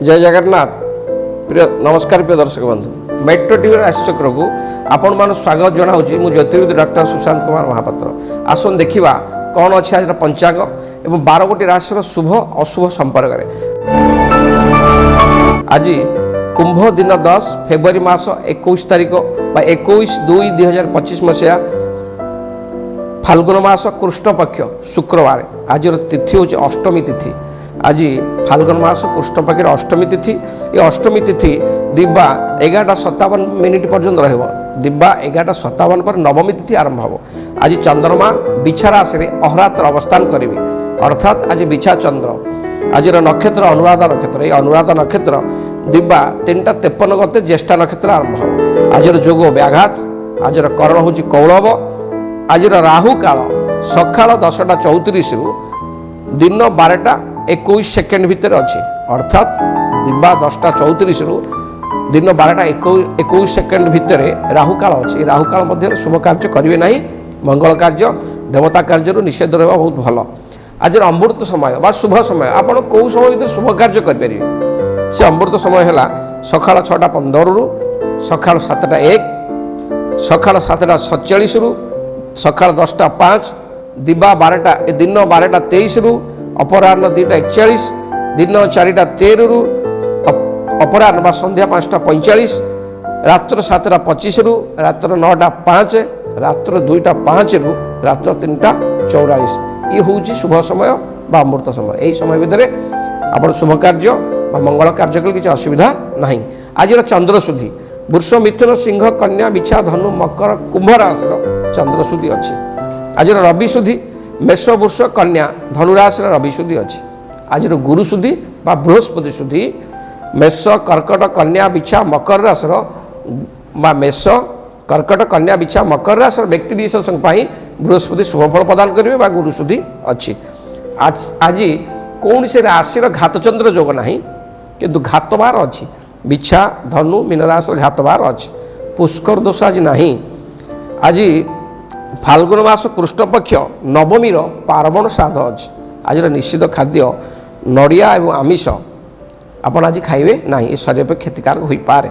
जय जगन्नाथ प्रिय नमस्कार प्रिय दर्शक बंधु मेट्रो टीवी राशिचक्र को आपण मान स्वागत जनाऊँगी मु ज्योतिर्विद डॉक्टर सुशांत कुमार महापात्र आसन देखा कौन अच्छे आज पंचांग एवं 12 गोटी राशि शुभ अशुभ संपर्क में आज कुंभ दिन 10 फेब्रुआरी मास 21 तारिख 21/2/2025 मसीहा फाल्गुन मास कृष्ण पक्ष शुक्रवार आज तिथि हूँ अष्टमी तिथि आज फाल्गुन मास कृष्ण पक्ष अष्टमी तिथि ये अष्टमी तिथि दिव्या 11:57 पर्यंत रहिबो दिव्या 11:57 पर नवमी तिथि आरंभ हो आज चंद्रमा बिछा राशि में अहरात्र अवस्थान करेंगे अर्थात आज बिछा चंद्र आज नक्षत्र अनुराधा नक्षत्र ये अनुराधा नक्षत्र दिव्या 3:53 गते ज्येष्ठा नक्षत्र आरंभ हो आज जोग व्याघात आज करण हूँ कौलव आज राहु काल सकाल 10:34 दिन 12:21 भितर अच्छी अर्थात दिव्या 10:34 दिन 12:21 भितर राहु काल अच्छी राहु काल मध्य शुभ कार्य करेंगे ना मंगल कार्य देवता कार्य निषेध रहा बहुत भल आज अमृत समय बा शुभ समय आपड़ कौ समय भर शुभ कार्य करेंगे से अमृत समय है सकाल 6:15 सका 7:01 सका 7:47 सका 10:05 दिवा 12 दिन 12:23 अपराह्न 2:41 दिन 4:13 अपराह्न बा संध्या 5:45 रात्र 7:25 रात्र 9:05 रात्र 2:05 रात्र 3:44 ये हूँ शुभ समय बा अमृत समय यही समय भितर आप शुभ कार्य बा मंगल कार्य कले किसी असुविधा ना आज चंद्रशुद्धि वृष मिथुन सिंह कन्या बिछा धनु मकर कुंभ राशि चंद्रशुद्धि अच्छी आज रवि शुद्धि मेष वृष कन्या धनुराशि रवि शुद्धि अच्छी आज गुरु शुद्धि बा बृहस्पति शुद्धि मेष कर्कट कन्या बिछा मकर राशि बा मेष कर्कट कन्या बिछा मकर राशि व्यक्ति विशेष बृहस्पति शुभफल प्रदान करेंगे बा गुरु शुद्धि अच्छी आज कौन से राशि घातचंद्र जोग ना किंतु घातबार अच्छी बिछा धनु मीन राशि घातबार अच्छी पुष्कर दोष आज ना आज फाल्गुन मास कृष्ण पक्ष नवमी पार्वण श्राद्ध अच्छी आज निश्चित खाद्य नड़िया एवं आमिष आपण आज खाइबे ना शरीर पर क्षतिकारक हो पारे।